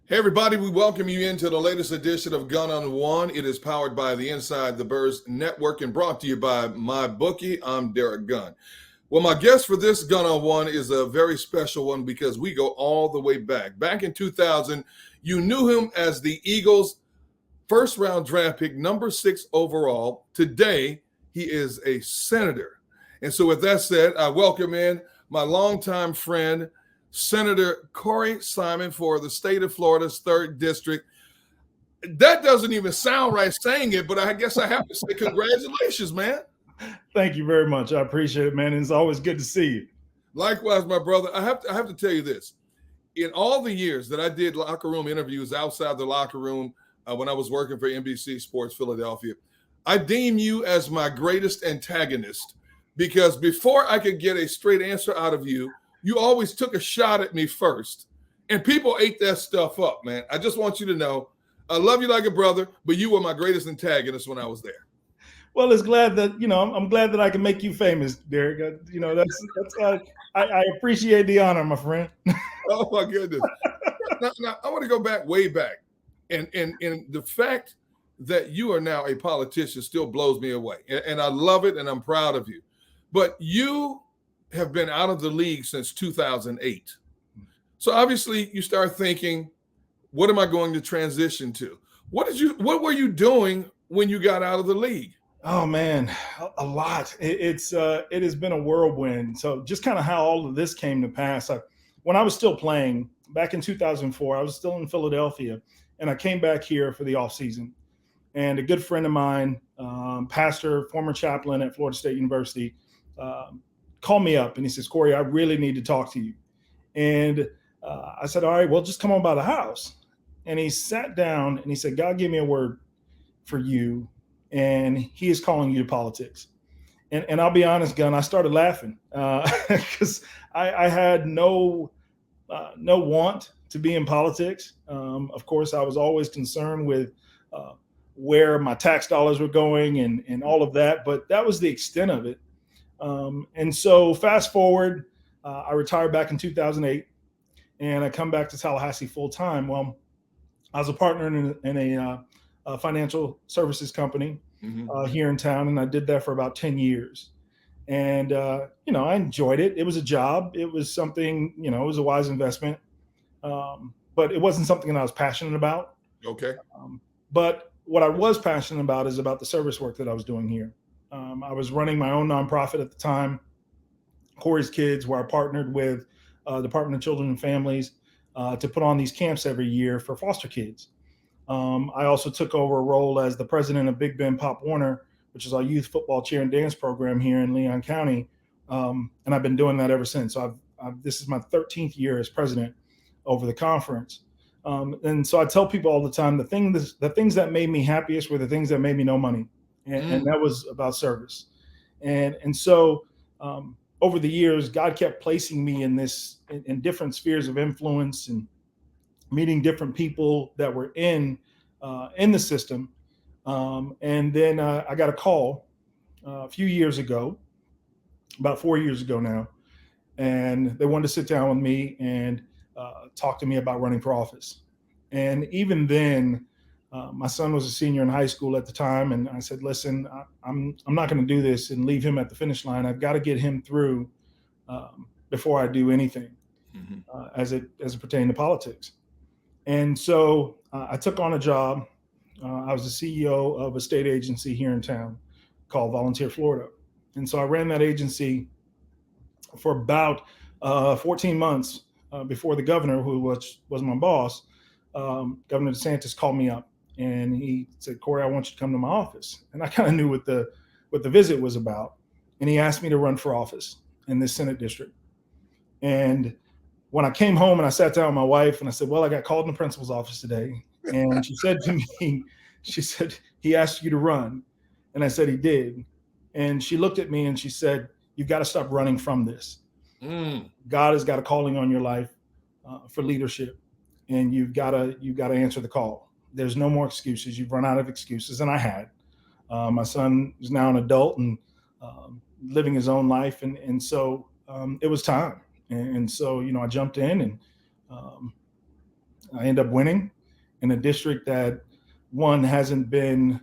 Hey, everybody, we welcome you into the latest edition of Gun on One. It is powered by the Inside the Birds Network and brought to you by my bookie. I'm Derrick Gunn. Well, my guest for this Gun on One is a very special one because we go all the way back. Back in 2000, you knew him as the Eagles' first round draft pick, number 6 overall. Today, he is a senator. And so, with that said, I welcome in my longtime friend, Senator Corey Simon for the state of Florida's 3rd District. That doesn't even sound right saying it, but I guess I have to say congratulations, man. Thank you very much. I appreciate it, man. It's always good to see you. Likewise, my brother. I have to tell you this. In all the years that I did locker room interviews outside the locker room when I was working for NBC Sports Philadelphia, I deem you as my greatest antagonist because before I could get a straight answer out of you, you always took a shot at me first. And people ate that stuff up, man. I just want you to know, I love you like a brother, but you were my greatest antagonist when I was there. Well, it's glad that, I'm glad that I can make you famous, Derrick. I appreciate the honor, my friend. Oh, my goodness. Now, I want to go way back. And the fact that you are now a politician still blows me away. And I love it, and I'm proud of you. But you have been out of the league since 2008. So obviously you start thinking, what am I going to transition to? What were you doing when you got out of the league? Oh man, a lot. It has been a whirlwind. So just kind of how all of this came to pass. When I was still playing back in 2004, I was still in Philadelphia, and I came back here for the off season. And a good friend of mine, pastor, former chaplain at Florida State University, called me up and he says, Corey, I really need to talk to you. And I said, all right, well, just come on by the house. And he sat down and he said, God gave me a word for you, and he is calling you to politics. And I'll be honest, Gunn, I started laughing because I had no want to be in politics. Of course, I was always concerned with where my tax dollars were going and all of that, but that was the extent of it. And so fast forward, I retired back in 2008 and I come back to Tallahassee full time. Well, I was a partner in a financial services company here in town, and I did that for about 10 years. And, I enjoyed it. It was a job. It was something, it was a wise investment. But it wasn't something that I was passionate about. Okay. But what I was passionate about is about the service work that I was doing here. I was running my own nonprofit at the time, Corey's Kids, where I partnered with Department of Children and Families to put on these camps every year for foster kids. I also took over a role as the president of Big Ben Pop Warner, which is our youth football cheer and dance program here in Leon County. And I've been doing that ever since. So this is my 13th year as president over the conference. And so I tell people all the time, the things that made me happiest were the things that made me no money. And that was about service. And so over the years, God kept placing me in different spheres of influence and meeting different people that were in the system. And then I got a call a few years ago, about 4 years ago now, and they wanted to sit down with me and talk to me about running for office. And even then, my son was a senior in high school at the time, and I said, "Listen, I'm not going to do this and leave him at the finish line. I've got to get him through before I do anything as it pertains to politics." And so I took on a job. I was the CEO of a state agency here in town called Volunteer Florida, and so I ran that agency for about 14 months before the governor, who was my boss, Governor DeSantis, called me up. And he said, Corey, I want you to come to my office. And I kind of knew what the visit was about. And he asked me to run for office in this Senate district. And when I came home and I sat down with my wife and I said, well, I got called in the principal's office today. And she said to me, she said, he asked you to run. And I said, he did. And she looked at me and she said, you've got to stop running from this. God has got a calling on your life for leadership. And you've got to answer the call. There's no more excuses. You've run out of excuses. And I had. My son is now an adult and living his own life. And so it was time. And so, I jumped in and I end up winning in a district that, one, hasn't been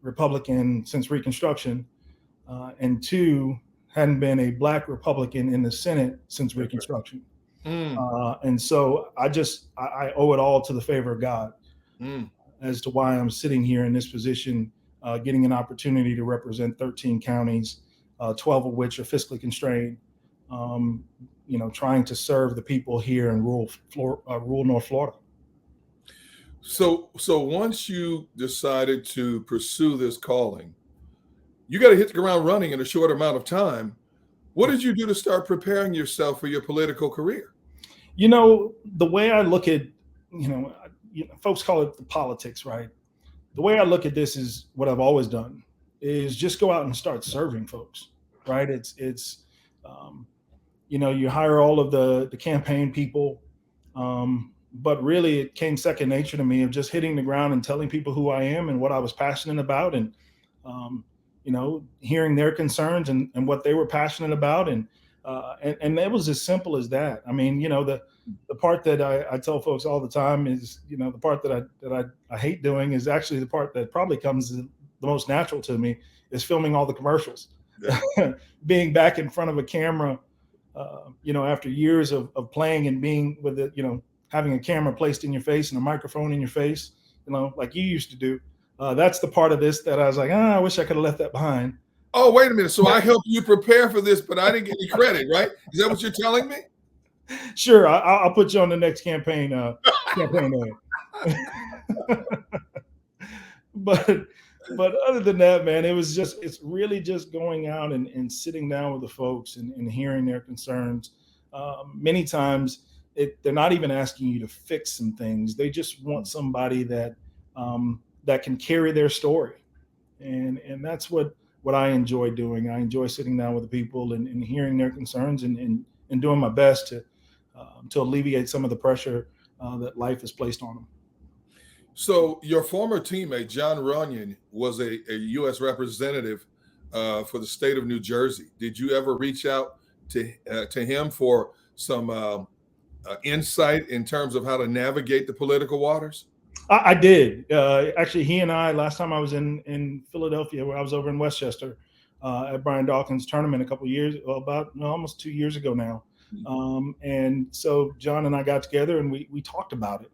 Republican since Reconstruction, and two, hadn't been a Black Republican in the Senate since Reconstruction. Mm, And so I owe it all to the favor of God mm. as to why I'm sitting here in this position, getting an opportunity to represent 13 counties, 12 of which are fiscally constrained, um, trying to serve the people here in rural North Florida. So once you decided to pursue this calling, you got to hit the ground running in a short amount of time. What did you do to start preparing yourself for your political career? The way I look at, folks call it the politics, right? The way I look at this is what I've always done is just go out and start serving folks, right? It's you hire all of the campaign people, but really it came second nature to me of just hitting the ground and telling people who I am and what I was passionate about, and um, hearing their concerns and what they were passionate about, and it was as simple as that. I mean, the part that I tell folks all the time is, the part that I hate doing is actually the part that probably comes the most natural to me, is filming all the commercials. Yeah. Being back in front of a camera, after years of playing and being with it, having a camera placed in your face and a microphone in your face, like you used to do. That's the part of this that I was like, I wish I could have left that behind. Oh, wait a minute. So I helped you prepare for this, but I didn't get any credit, right? Is that what you're telling me? Sure, I'll put you on the next campaign ad. but other than that, man, it's really just going out and sitting down with the folks and hearing their concerns. Many times they're not even asking you to fix some things. They just want somebody that can carry their story. And that's what I enjoy doing. I enjoy sitting down with the people and hearing their concerns and doing my best to alleviate some of the pressure that life has placed on them. So your former teammate, John Runyon, was a U.S. representative for the state of New Jersey. Did you ever reach out to him for some insight in terms of how to navigate the political waters? I did. Actually, he and I, last time I was in Philadelphia, where I was over in Westchester at Brian Dawkins' tournament a couple of years, about almost 2 years ago now. And so John and I got together and we talked about it.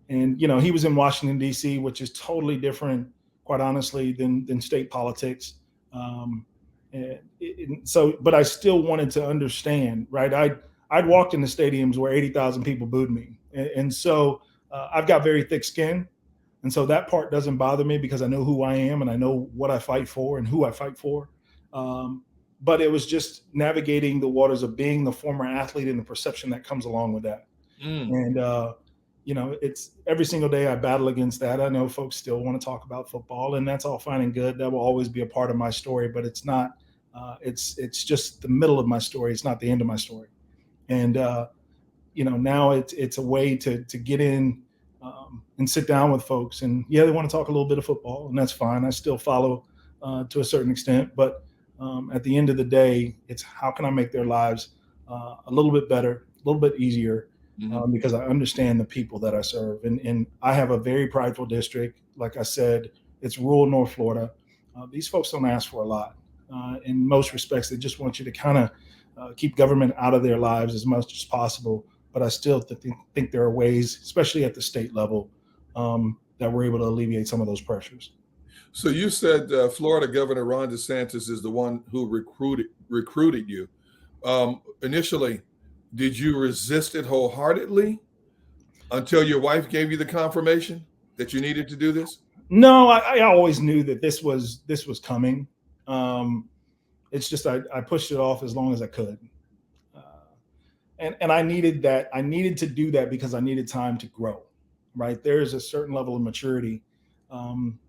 And he was in Washington, D.C., which is totally different, quite honestly, than state politics. But I still wanted to understand, right? I'd walked in the stadiums where 80,000 people booed me. And so I've got very thick skin. And so that part doesn't bother me because I know who I am and I know what I fight for and who I fight for. But it was just navigating the waters of being the former athlete and the perception that comes along with that. And, it's every single day I battle against that. I know folks still want to talk about football, and that's all fine and good. That will always be a part of my story, but it's not, it's just the middle of my story. It's not the end of my story. And, now it's a way to get in and sit down with folks. And yeah, they want to talk a little bit of football, and that's fine. I still follow to a certain extent, but at the end of the day, it's how can I make their lives a little bit better, a little bit easier, because I understand the people that I serve. And I have a very prideful district. Like I said, it's rural North Florida. These folks don't ask for a lot. In most respects, they just want you to kind of keep government out of their lives as much as possible. But I still think there are ways, especially at the state level, that we're able to alleviate some of those pressures. So you said Florida Governor Ron DeSantis is the one who recruited you. Initially, did you resist it wholeheartedly until your wife gave you the confirmation that you needed to do this? No, I always knew that this was coming. It's just I pushed it off as long as I could, and I needed that. I needed to do that because I needed time to grow. Right, there is a certain level of maturity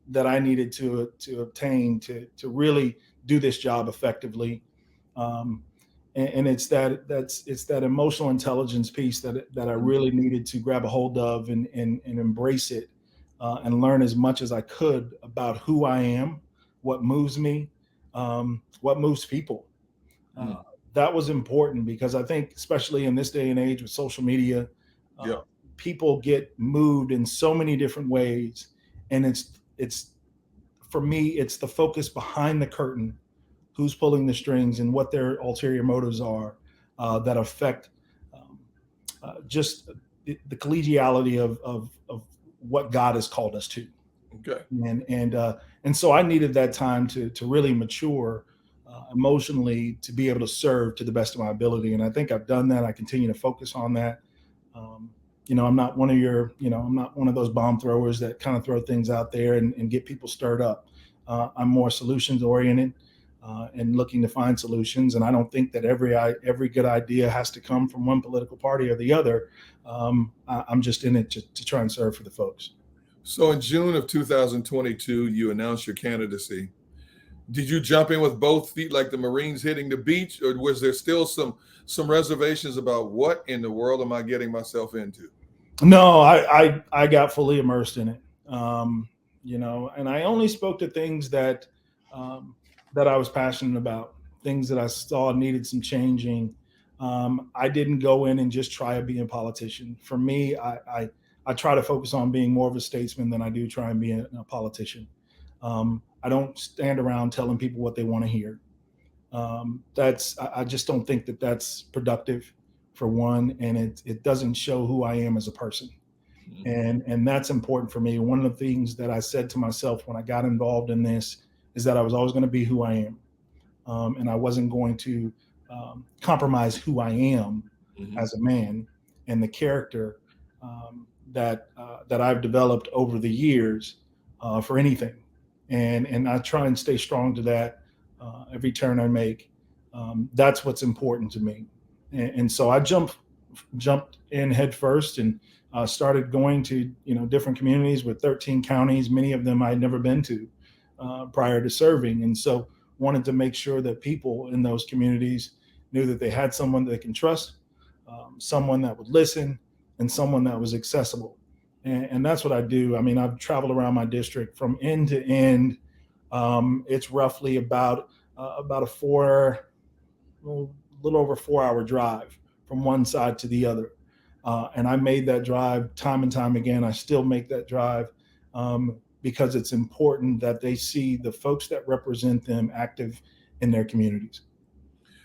that I needed to obtain to really do this job effectively. And it's that emotional intelligence piece that I really needed to grab a hold of and embrace it and learn as much as I could about who I am, what moves me, what moves people. That was important because I think, especially in this day and age with social media, people get moved in so many different ways, and it's for me, it's the focus behind the curtain, who's pulling the strings and what their ulterior motives are, that affect um, just the collegiality of what God has called us to. Okay. And so I needed that time to really mature emotionally, to be able to serve to the best of my ability. And I think I've done that. I continue to focus on that. Um, I'm not one of I'm not one of those bomb throwers that kind of throw things out there and get people stirred up. I'm more solutions oriented, and looking to find solutions. And I don't think that every good idea has to come from one political party or the other. I'm just in it to try and serve for the folks. So in June of 2022, you announced your candidacy. Did you jump in with both feet like the Marines hitting the beach, or was there still some reservations about what in the world am I getting myself into? No, I got fully immersed in it. And I only spoke to things um, that I was passionate about, things that I saw needed some changing. I didn't go in and just try to be a politician. For me, I try to focus on being more of a statesman than I do try and be a politician. I don't stand around telling people what they want to hear. I just don't think that that's productive, for one, and it doesn't show who I am as a person. And that's important for me. One of the things that I said to myself when I got involved in this is that I was always going to be who I am, and I wasn't going to compromise who I am Mhm. as a man and the character that I've developed over the years, for anything. And I try and stay strong to that every turn I make. That's what's important to me. And so I jumped in head first and started going to different communities with 13 counties, many of them I'd never been to prior to serving, and so wanted to make sure that people in those communities knew that they had someone they can trust, someone that would listen, and someone that was accessible. And that's what I do. I mean, I've traveled around my district from end to end. It's roughly about a little over 4 hour drive from one side to the other. And I made that drive time and time again. I still make that drive, because it's important that they see the folks that represent them active in their communities.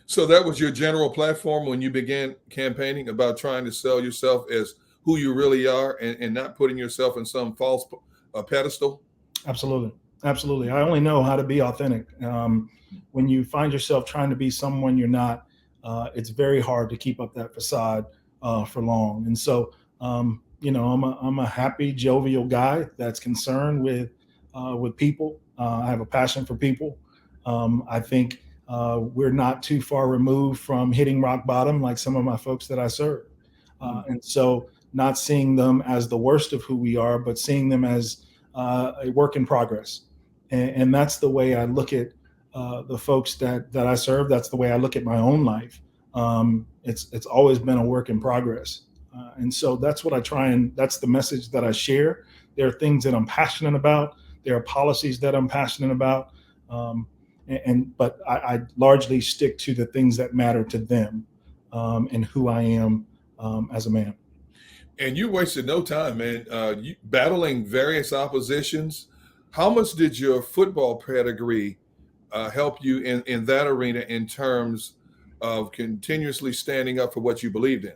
So that was your general platform when you began campaigning, about trying to sell yourself as who you really are, and not putting yourself in some false pedestal. Absolutely. Absolutely. I only know how to be authentic. When you find yourself trying to be someone you're not, it's very hard to keep up that facade for long. And so, I'm a happy, jovial guy that's concerned with people. I have a passion for people. I think we're not too far removed from hitting rock bottom, like some of my folks that I serve. And so, not seeing them as the worst of who we are, but seeing them as a work in progress. And that's the way I look at the folks that I serve. That's the way I look at my own life. It's always been a work in progress. And so that's what I try, and that's the message that I share. There are things that I'm passionate about. There are policies that I'm passionate about. But I largely stick to the things that matter to them, and who I am as a man. And you wasted no time, man. You battling various oppositions. How much did your football pedigree help you in that arena, in terms of continuously standing up for what you believed in?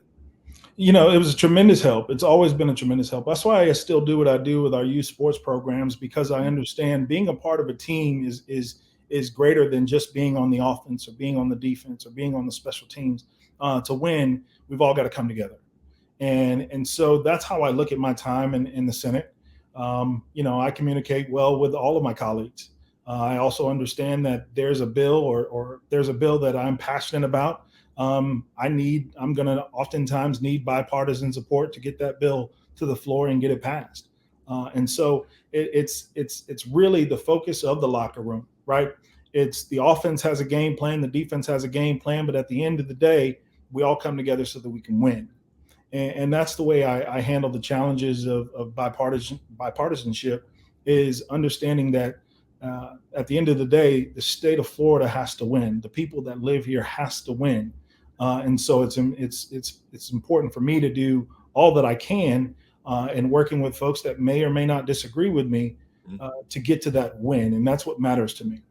It was a tremendous help. It's always been a tremendous help. That's why I still do what I do with our youth sports programs, because I understand being a part of a team is greater than just being on the offense or being on the defense or being on the special teams. To win, we've all got to come together. And so that's how I look at my time in the Senate. I communicate well with all of my colleagues. I also understand that there's a bill, or there's a bill that I'm passionate about. I'm going to oftentimes need bipartisan support to get that bill to the floor and get it passed. And so it's really the focus of the locker room, right? It's the offense has a game plan, the defense has a game plan, but at the end of the day, we all come together so that we can win. And that's the way I handle the challenges of bipartisanship, is understanding that at the end of the day, the state of Florida has to win. The people that live here has to win. And so it's important for me to do all that I can, and working with folks that may or may not disagree with me to get to that win. And that's what matters to me.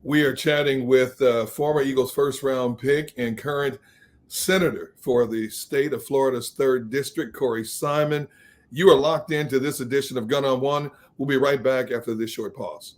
We are chatting with former Eagles first round pick and current senator for the state of Florida's 3rd District, Corey Simon. You are locked into this edition of Gun on One. We'll be right back after this short pause.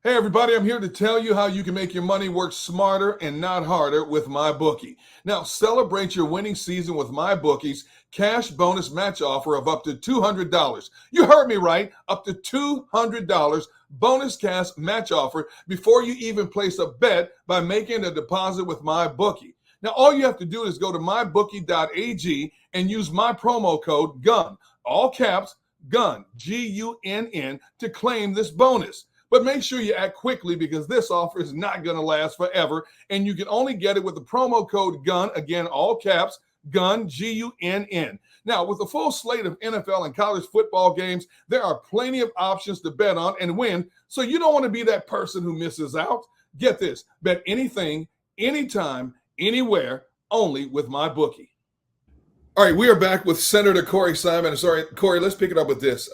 Hey, everybody, I'm here to tell you how you can make your money work smarter and not harder with MyBookie. Now, celebrate your winning season with MyBookie's cash bonus match offer of up to $200. You heard me right, up to $200 bonus cash match offer before you even place a bet by making a deposit with MyBookie. Now, all you have to do is go to mybookie.ag and use my promo code GUNN, all caps, GUNN, GUNN, to claim this bonus. But make sure you act quickly because this offer is not going to last forever, and you can only get it with the promo code GUNN, again, all caps, GUNN, GUNN. Now, with a full slate of NFL and college football games, there are plenty of options to bet on and win, so you don't want to be that person who misses out. Get this, bet anything, anytime, anywhere, only with MyBookie. All right, we are back with Senator Corey Simon. Sorry, Corey, let's pick it up with this.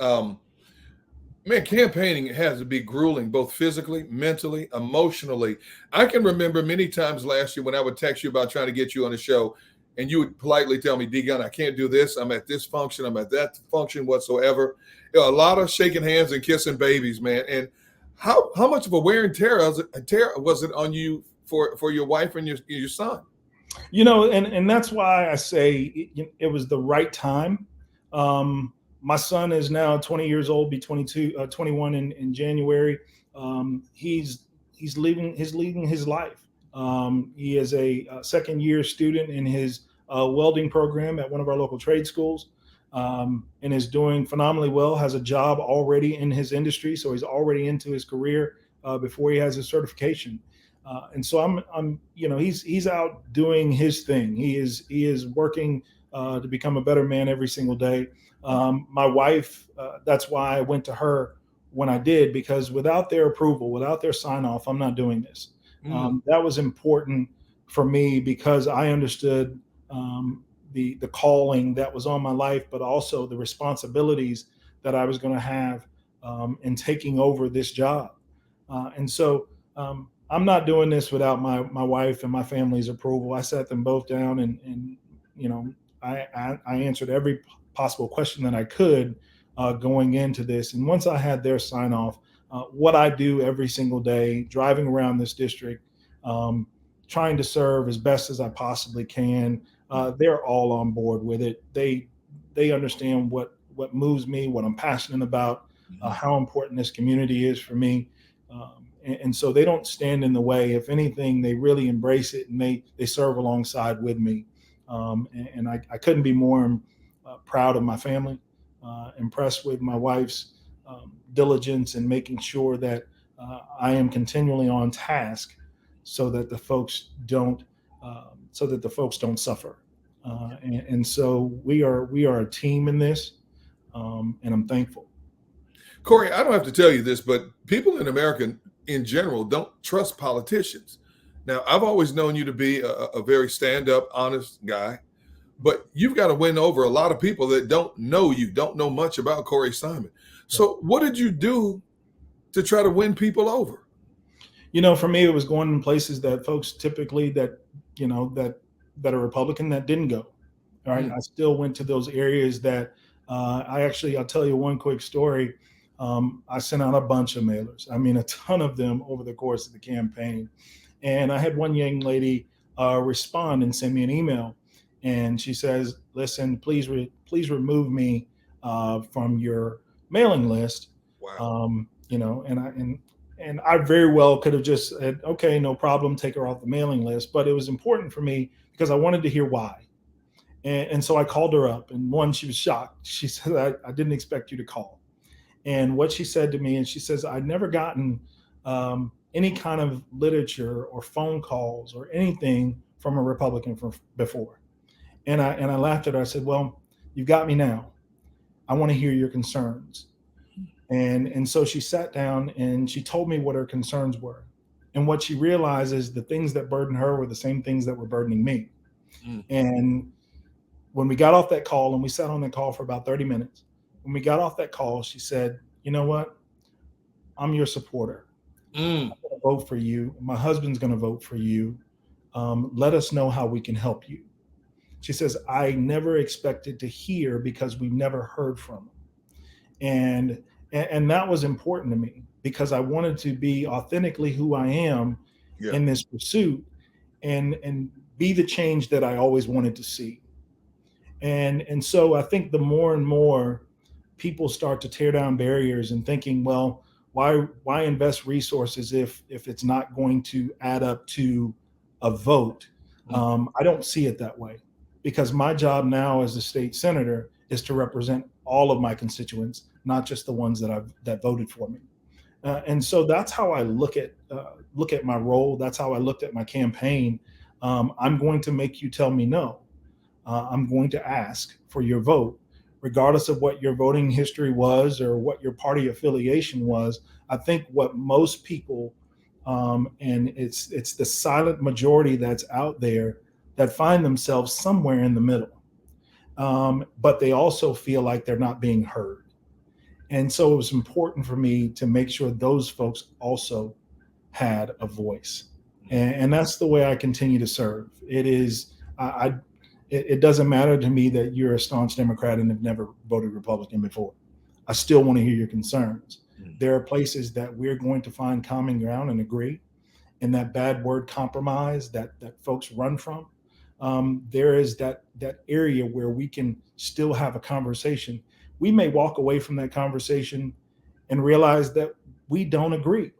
Man, campaigning has to be grueling, both physically, mentally, emotionally. I can remember many times last year when I would text you about trying to get you on the show, and you would politely tell me, D-Gun, I can't do this. I'm at this function. I'm at that function whatsoever. You know, a lot of shaking hands and kissing babies, man. And how much of a wear and tear was it on you for your wife and your son? You know, and that's why I say it was the right time. My son is now 20 years old, be 21 in January. He's leading his life. He is a second year student in his welding program at one of our local trade schools, and is doing phenomenally well, has a job already in his industry. So he's already into his career before he has his certification. And so I'm, he's out doing his thing. He is working to become a better man every single day. My wife, that's why I went to her when I did, because without their approval, without their sign off, I'm not doing this. That was important for me because I understood the calling that was on my life, but also the responsibilities that I was going to have in taking over this job. And so I'm not doing this without my wife and my family's approval. I sat them both down and I answered every possible question that I could going into this. And once I had their sign off, what I do every single day, driving around this district, trying to serve as best as I possibly can, they're all on board with it. They understand what moves me, what I'm passionate about, how important this community is for me. And so they don't stand in the way. If anything, they really embrace it and they serve alongside with me. And I couldn't be more proud of my family, impressed with my wife's diligence in making sure that I am continually on task so that the folks don't suffer. And so we are a team in this, and I'm thankful. Corey, I don't have to tell you this, but people in America in general don't trust politicians. Now, I've always known you to be a very stand-up, honest guy, but you've got to win over a lot of people that don't know you, don't know much about Corey Simon. So what did you do to try to win people over? For me, it was going in places that folks typically that are Republican that didn't go. All right. I still went to those areas that I'll tell you one quick story. I sent out a bunch of mailers. I mean, a ton of them over the course of the campaign. And I had one young lady respond and send me an email. And she says, listen, please remove me from your mailing list. Wow. And I very well could have just said, okay, no problem, take her off the mailing list. But it was important for me because I wanted to hear why. And so I called her up, and one, she was shocked. She said, I didn't expect you to call. And what she said to me, and she says, I'd never gotten any kind of literature or phone calls or anything from a Republican before. And I laughed at her. I said, well, you've got me now. I want to hear your concerns. And so she sat down and she told me what her concerns were. And what she realized is the things that burden her were the same things that were burdening me. And when we got off that call, and we sat on that call for about 30 minutes, when we got off that call, she said, "You know what? I'm your supporter. Mm. I'm going to vote for you. My husband's going to vote for you. Let us know how we can help you." She says, "I never expected to hear because we never heard from him." And that was important to me because I wanted to be authentically who I am Yeah. in this pursuit, and be the change that I always wanted to see. And so I think the more and more people start to tear down barriers and thinking, well, why invest resources if it's not going to add up to a vote? Mm. I don't see it that way, because my job now as a state senator is to represent all of my constituents, not just the ones that voted for me. And so that's how I look at my role. That's how I looked at my campaign. I'm going to make you tell me no. I'm going to ask for your vote, regardless of what your voting history was or what your party affiliation was. I think what most people, and it's the silent majority that's out there, that find themselves somewhere in the middle, but they also feel like they're not being heard. And so it was important for me to make sure those folks also had a voice. And that's the way I continue to serve. It is, it doesn't matter to me that you're a staunch Democrat and have never voted Republican before. I still want to hear your concerns. There are places that we're going to find common ground and agree. And that bad word compromise that folks run from, there is that area where we can still have a conversation. We may walk away from that conversation and realize that we don't agree,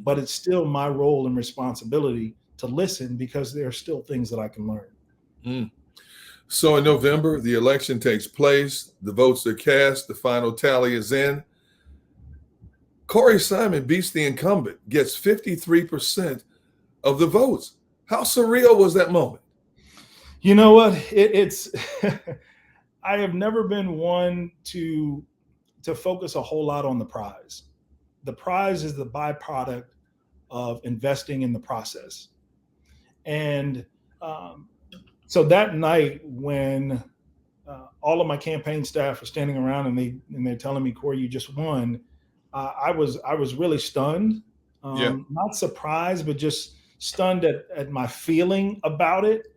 but it's still my role and responsibility to listen, because there are still things that I can learn. Mm. So in November, the election takes place, the votes are cast, the final tally is in. Corey Simon beats the incumbent, gets 53% of the votes. How surreal was that moment? You know what? It's I have never been one to focus a whole lot on the prize. The prize is the byproduct of investing in the process. And so that night, when all of my campaign staff are standing around and they're telling me, "Corey, you just won," I was really stunned, Yeah. not surprised, but just stunned at my feeling about it.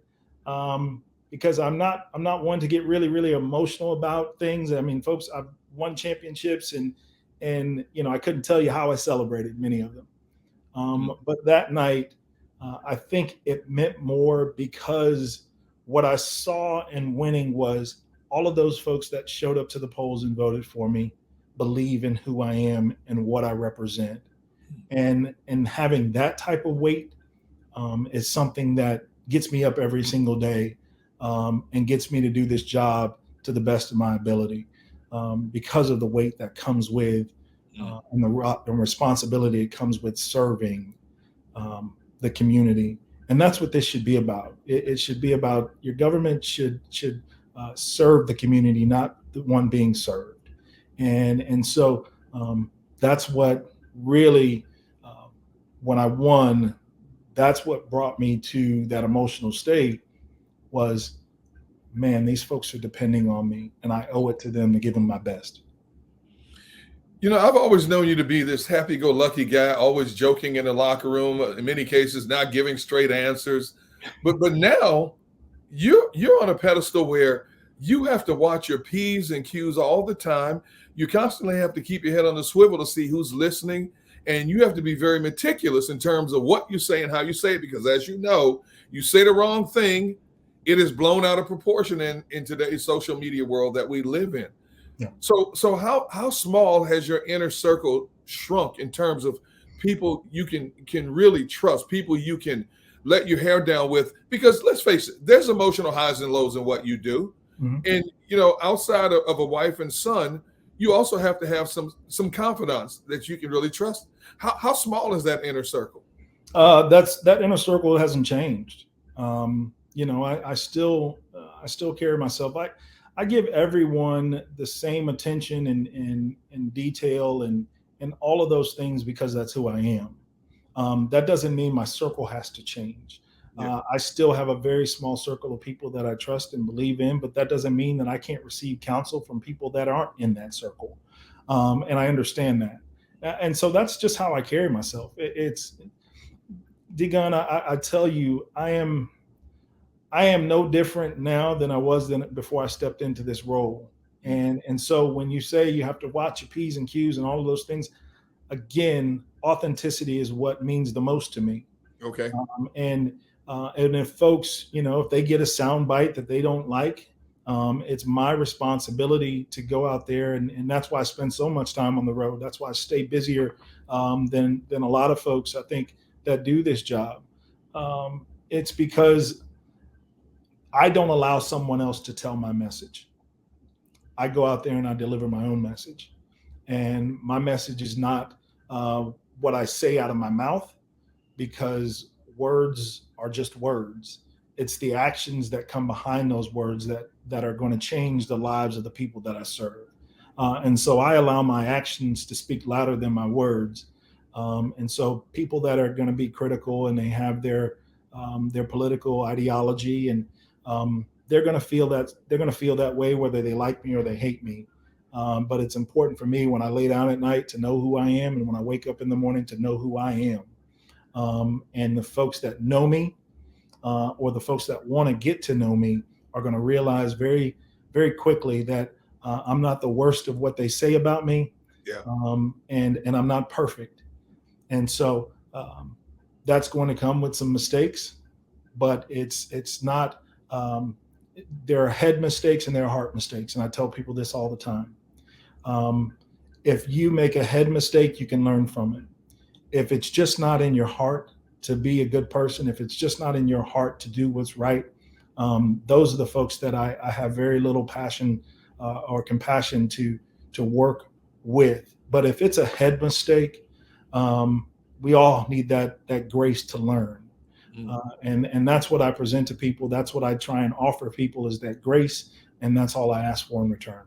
Because I'm not one to get really emotional about things. I mean, folks, I've won championships, and I couldn't tell you how I celebrated many of them. But that night, I think it meant more because what I saw in winning was all of those folks that showed up to the polls and voted for me believe in who I am and what I represent. And having that type of weight is something that gets me up every single day, and gets me to do this job to the best of my ability, because of the weight that comes with, and the responsibility it comes with serving the community. And that's what this should be about. It should be about, your government should serve the community, not the one being served. And so that's what really, when I won, that's what brought me to that emotional state was, man, these folks are depending on me, and I owe it to them to give them my best. I've always known you to be this happy-go-lucky guy, always joking in the locker room, in many cases not giving straight answers. But now you're on a pedestal where you have to watch your P's and Q's all the time. You constantly have to keep your head on the swivel to see who's listening. And you have to be very meticulous in terms of what you say and how you say it, because as you know, you say the wrong thing, it is blown out of proportion in today's social media world that we live in. Yeah. So how small has your inner circle shrunk in terms of people you can really trust, people you can let your hair down with? Because let's face it, there's emotional highs and lows in what you do. Mm-hmm. And outside of a wife and son, you also have to have some confidants that you can really trust. How small is that inner circle? That inner circle hasn't changed. I still carry myself. I give everyone the same attention and detail and all of those things, because that's who I am. That doesn't mean my circle has to change. Yeah. I still have a very small circle of people that I trust and believe in, but that doesn't mean that I can't receive counsel from people that aren't in that circle. And I understand that. And so that's just how I carry myself. It's D-Gun, I tell you, I am no different now than I was before I stepped into this role. And so when you say you have to watch your P's and Q's and all of those things, again, authenticity is what means the most to me. Okay. And if folks, if they get a sound bite that they don't like, it's my responsibility to go out there, and that's why I spend so much time on the road. That's why I stay busier than a lot of folks I think that do this job. It's because I don't allow someone else to tell my message. I go out there and I deliver my own message, and my message is not what I say out of my mouth, because words are just words. It's the actions that come behind those words that are going to change the lives of the people that I serve. And so I allow my actions to speak louder than my words. And so people that are going to be critical and they have their political ideology, and they're going to feel that way whether they like me or they hate me. But it's important for me when I lay down at night to know who I am, and when I wake up in the morning to know who I am. And the folks that know me, or the folks that want to get to know me, are going to realize very, very quickly that I'm not the worst of what they say about me. Yeah. And I'm not perfect. And so that's going to come with some mistakes, but it's not. There are head mistakes and there are heart mistakes, and I tell people this all the time. If you make a head mistake, you can learn from it. If it's just not in your heart to be a good person, if it's just not in your heart to do what's right, those are the folks that I have very little passion or compassion to work with. But if it's a head mistake, we all need that grace to learn. And that's what I present to people. That's what I try and offer people, is that grace, and that's all I ask for in return.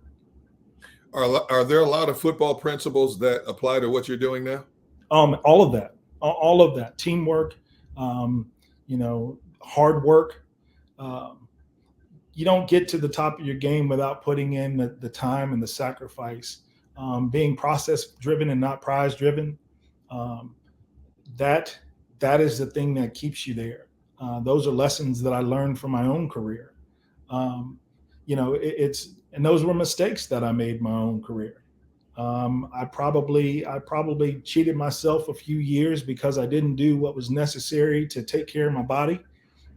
Are there a lot of football principles that apply to what you're doing now? All of that, teamwork, hard work. You don't get to the top of your game without putting in the time and the sacrifice. Being process driven and not prize driven. That is the thing that keeps you there. Those are lessons that I learned from my own career. And those were mistakes that I made in my own career. I probably cheated myself a few years because I didn't do what was necessary to take care of my body,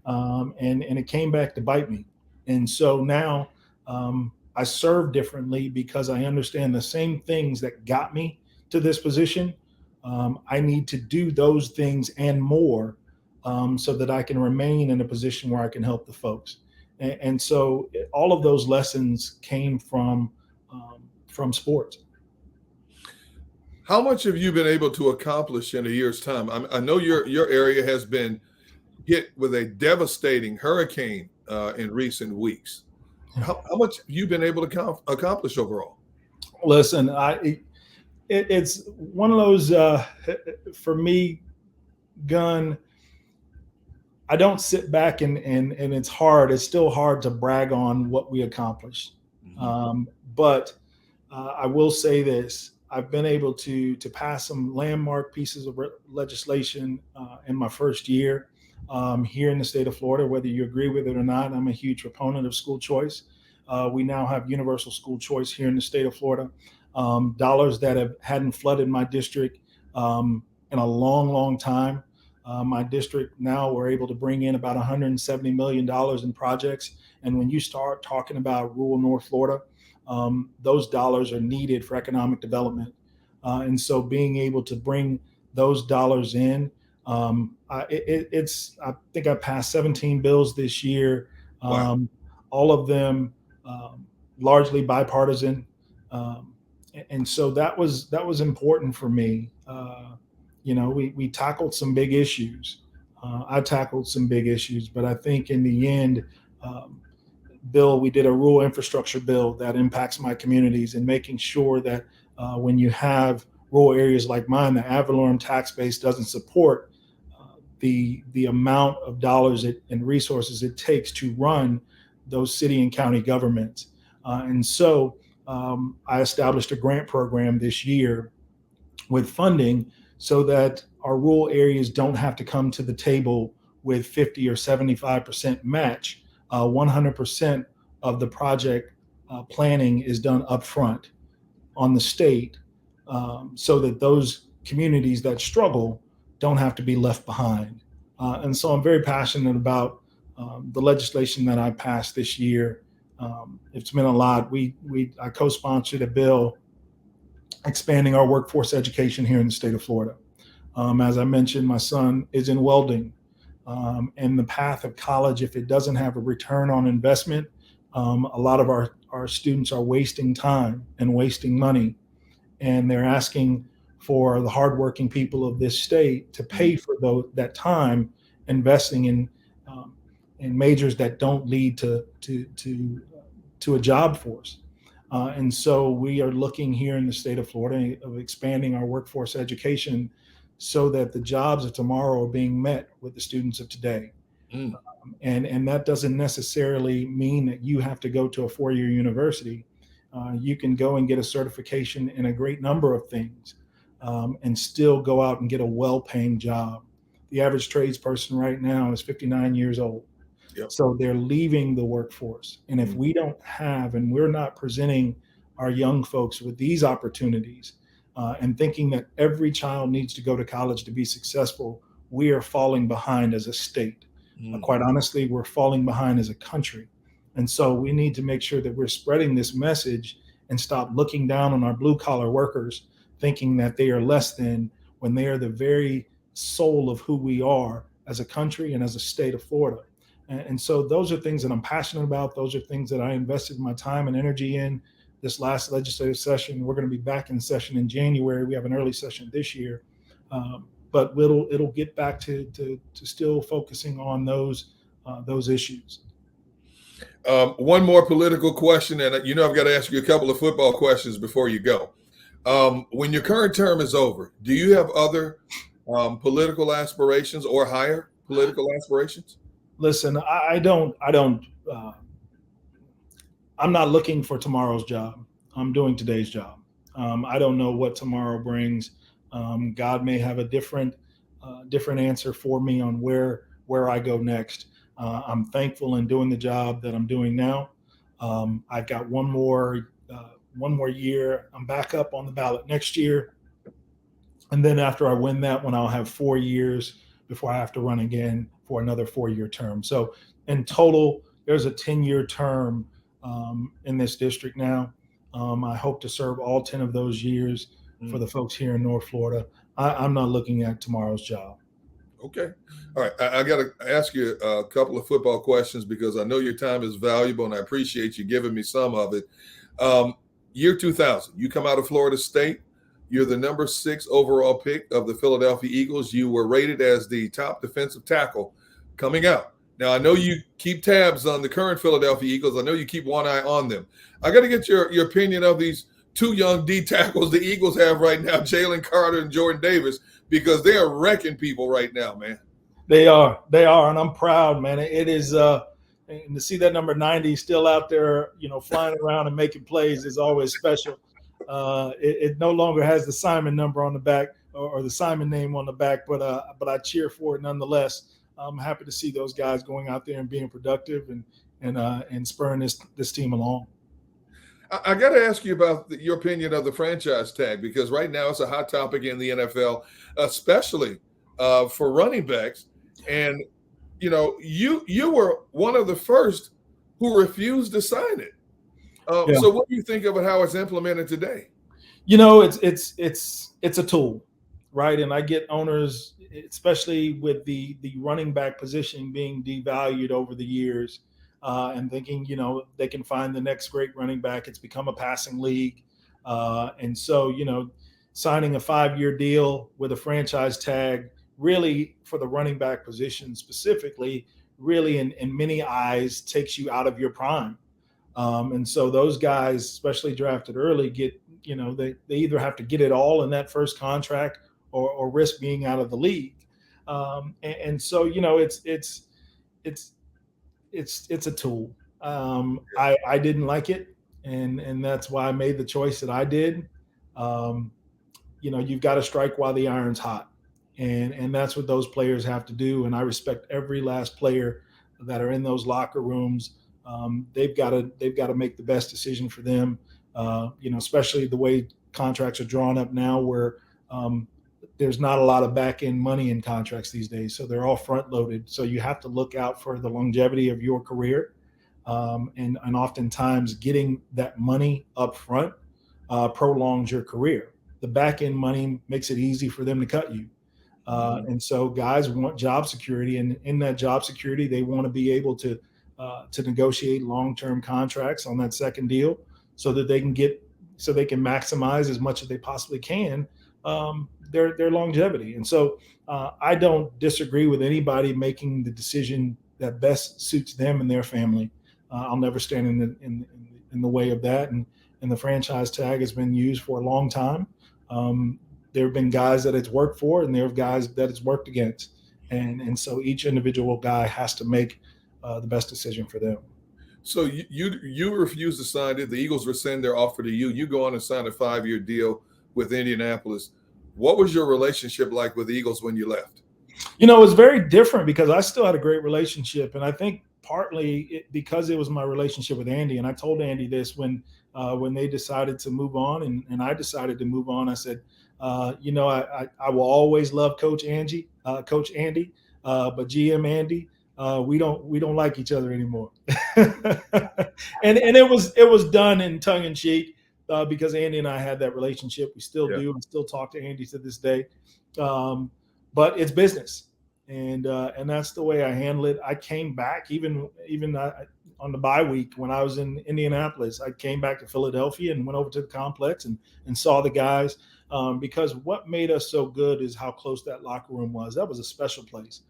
and it came back to bite me. And so now I serve differently because I understand the same things that got me to this position. I need to do those things and more, so that I can remain in a position where I can help the folks. And so all of those lessons came from sports. How much have you been able to accomplish in a year's time? I know your area has been hit with a devastating hurricane in recent weeks. How much have you been able to accomplish overall? Listen, it's one of those, for me, Gunn, I don't sit back and it's hard. It's still hard to brag on what we accomplished. But I will say this. I've been able to pass some landmark pieces of legislation in my first year here in the state of Florida. Whether you agree with it or not, I'm a huge proponent of school choice. We now have universal school choice here in the state of Florida. Dollars that hadn't flooded my district in a long, long time. My district now, we're able to bring in about $170 million in projects. And when you start talking about rural North Florida, those dollars are needed for economic development. And so being able to bring those dollars in, I think I passed 17 bills this year. Wow. All of them largely bipartisan. And so that was important for me. We tackled some big issues. I tackled some big issues, but I think in the end, Bill, we did a rural infrastructure bill that impacts my communities, and making sure that when you have rural areas like mine, the ad valorem tax base doesn't support the amount of dollars and resources it takes to run those city and county governments. And so I established a grant program this year with funding so that our rural areas don't have to come to the table with 50 or 75% match. 100% of the project planning is done upfront on the state, so that those communities that struggle don't have to be left behind. And so I'm very passionate about the legislation that I passed this year. It's been a lot. I co-sponsored a bill expanding our workforce education here in the state of Florida. As I mentioned, my son is in welding, and the path of college, if it doesn't have a return on investment, a lot of our students are wasting time and wasting money, and they're asking for the hardworking people of this state to pay for that time investing in majors that don't lead to a job force. And so we are looking here in the state of Florida of expanding our workforce education so that the jobs of tomorrow are being met with the students of today. Mm. And that doesn't necessarily mean that you have to go to a four-year university. You can go and get a certification in a great number of things, and still go out and get a well-paying job. The average tradesperson right now is 59 years old. Yep. So they're leaving the workforce. And if we don't have, and we're not presenting our young folks with these opportunities, and thinking that every child needs to go to college to be successful, we are falling behind as a state. Quite honestly, we're falling behind as a country. And so we need to make sure that we're spreading this message and stop looking down on our blue collar workers, thinking that they are less than, when they are the very soul of who we are as a country and as a state of Florida. And so those are things that I'm passionate about. Those are things that I invested my time and energy in this last legislative session. We're going to be back in session in January. We have an early session this year, but it'll get back to still focusing on those issues. One more political question, and I've got to ask you a couple of football questions before you go. When your current term is over, do you have other political aspirations or higher political aspirations? Listen, I'm not looking for tomorrow's job. I'm doing today's job. I don't know what tomorrow brings. God may have a different answer for me on where I go next. I'm thankful in doing the job that I'm doing now. I've got one more year. I'm back up on the ballot next year, and then after I win that one, I'll have 4 years before I have to run again for another 4-year term. So in total, there's a 10-year term in this district now. I hope to serve all 10 of those years for the folks here in North Florida. I'm not looking at tomorrow's job. Okay. All right. I got to ask you a couple of football questions because I know your time is valuable and I appreciate you giving me some of it. Year 2000, you come out of Florida State. You're the number 6 overall pick of the Philadelphia Eagles. You were rated as the top defensive tackle coming out. Now, I know you keep tabs on the current Philadelphia Eagles. I know you keep one eye on them. I got to get your opinion of these 2 young D tackles the Eagles have right now, Jalen Carter and Jordan Davis, because they are wrecking people right now, man. They are, and I'm proud, man. It is, and to see that number 90 still out there, flying around and making plays is always special. It no longer has the Simon number on the back or the Simon name on the back, but I cheer for it nonetheless. I'm happy to see those guys going out there and being productive and spurring this team along. I got to ask you about your opinion of the franchise tag, because right now it's a hot topic in the NFL, especially for running backs. And, you were one of the first who refused to sign it. So what do you think of it, how it's implemented today? It's a tool, right? And I get owners, especially with the running back position being devalued over the years, and thinking, they can find the next great running back. It's become a passing league. And so, signing a 5-year deal with a franchise tag really for the running back position specifically, really in many eyes takes you out of your prime. And so those guys, especially drafted early, get, they either have to get it all in that first contract or risk being out of the league. And so, it's it's a tool. I didn't like it, and that's why I made the choice that I did. Um, you've got to strike while the iron's hot, and that's what those players have to do. And I respect every last player that are in those locker rooms. They've got to make the best decision for them. Especially the way contracts are drawn up now, where um, there's not a lot of back end money in contracts these days, so they're all front loaded. So you have to look out for the longevity of your career, and oftentimes getting that money up front prolongs your career. The back end money makes it easy for them to cut you. And so guys want job security, and in that job security, they want to be able to negotiate long-term contracts on that second deal, so that they can maximize as much as they possibly can their longevity. And so I don't disagree with anybody making the decision that best suits them and their family. I'll never stand in the way of that. And the franchise tag has been used for a long time. There have been guys that it's worked for, and there are guys that it's worked against. And so each individual guy has to make the best decision for them. So you refuse to sign it. The Eagles rescind their offer to you. You go on and sign a 5-year deal with Indianapolis. What was your relationship like with the Eagles when you left? It was very different because I still had a great relationship, and I think partly because it was my relationship with Andy. And I told Andy this when they decided to move on, and I decided to move on. I said, I will always love Coach Andy, but GM Andy, we don't like each other anymore. and it was done in tongue in cheek because Andy and I had that relationship. We still do. I still talk to Andy to this day, but it's business, and that's the way I handle it. I came back even on the bye week when I was in Indianapolis. I came back to Philadelphia and went over to the complex and saw the guys. Because what made us so good is how close that locker room was. That was a special place.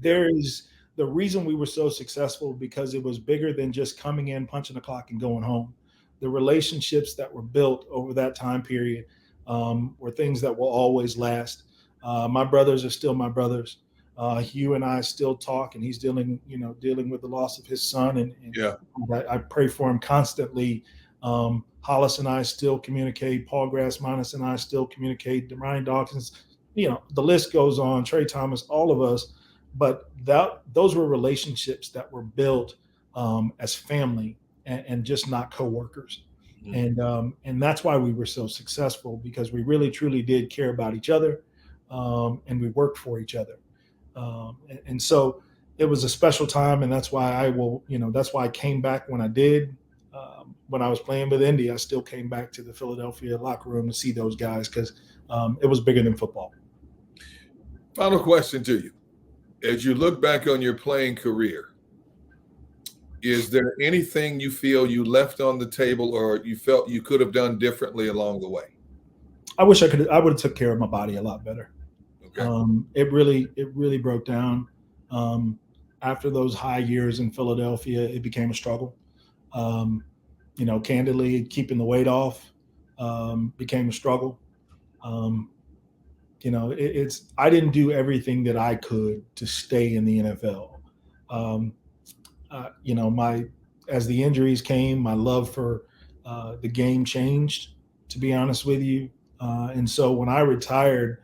The reason we were so successful because it was bigger than just coming in, punching the clock, and going home. The relationships that were built over that time period were things that will always last. My brothers are still my brothers. Hugh and I still talk, and he's dealing with the loss of his son, and I pray for him constantly. Hollis and I still communicate. Paul Grassmanis and I still communicate. Ryan Dawkins, the list goes on. Trey Thomas, all of us. But those were relationships that were built as family and just not coworkers. Mm-hmm. And that's why we were so successful, because we really truly did care about each other, and we worked for each other. And so it was a special time, and that's why that's why I came back when I did. When I was playing with Indy, I still came back to the Philadelphia locker room to see those guys because it was bigger than football. Final question to you. As you look back on your playing career, is there anything you feel you left on the table or you felt you could have done differently along the way? I wish I would have took care of my body a lot better. Okay. It really broke down. After those high years in Philadelphia, it became a struggle. Candidly, keeping the weight off became a struggle. I didn't do everything that I could to stay in the NFL. As the injuries came, my love for the game changed, to be honest with you. And so when I retired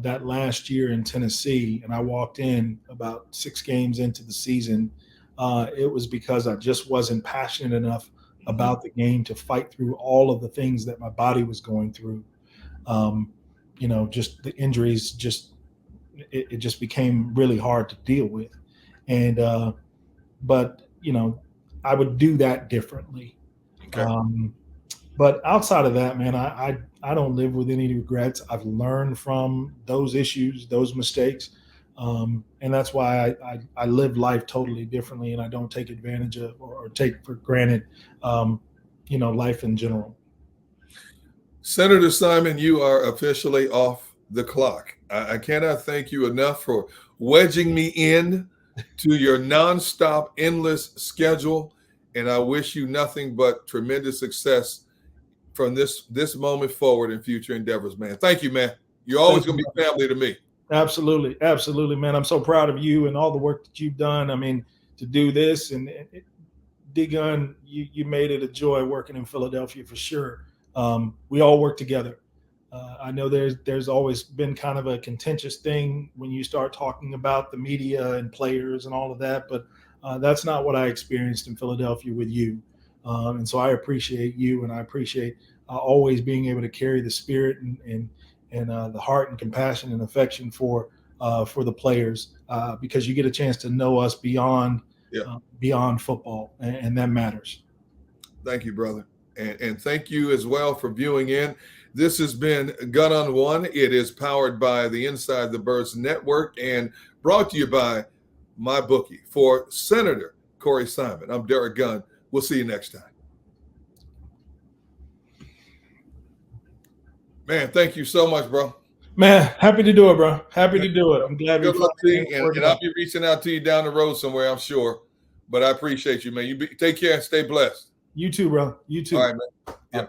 that last year in Tennessee, and I walked in about 6 games into the season, it was because I just wasn't passionate enough about the game to fight through all of the things that my body was going through. Just the injuries, it just became really hard to deal with. And, but I would do that differently. Okay. But outside of that, man, I don't live with any regrets. I've learned from those issues, those mistakes. And that's why I live life totally differently, and I don't take advantage of or take for granted, life in general. Senator Simon, you are officially off the clock. I cannot thank you enough for wedging me in to your nonstop, endless schedule. And I wish you nothing but tremendous success from this moment forward in future endeavors, man. Thank you, man. You're always going to be family to me. Absolutely. Absolutely, man. I'm so proud of you and all the work that you've done. I mean, to do this and D-Gun, you made it a joy working in Philadelphia for sure. We all work together. I know there's always been kind of a contentious thing when you start talking about the media and players and all of that, but that's not what I experienced in Philadelphia with you. And so I appreciate you, and I appreciate always being able to carry the spirit and the heart and compassion and affection for the players, because you get a chance to know us beyond football, and that matters. Thank you, brother. And thank you as well for viewing in. This has been Gun on One. It is powered by the Inside the Birds Network and brought to you by my bookie. For Senator Corey Simon, I'm Derrick Gunn. We'll see you next time. Man, thank you so much, bro. Man, happy to do it, bro. Happy to do it. I'm glad we Good luck to you, and I'll out. be reaching out to you down the road somewhere, I'm sure. But I appreciate you, man. Take care and stay blessed. You too, bro. You too. All right, man. Yeah.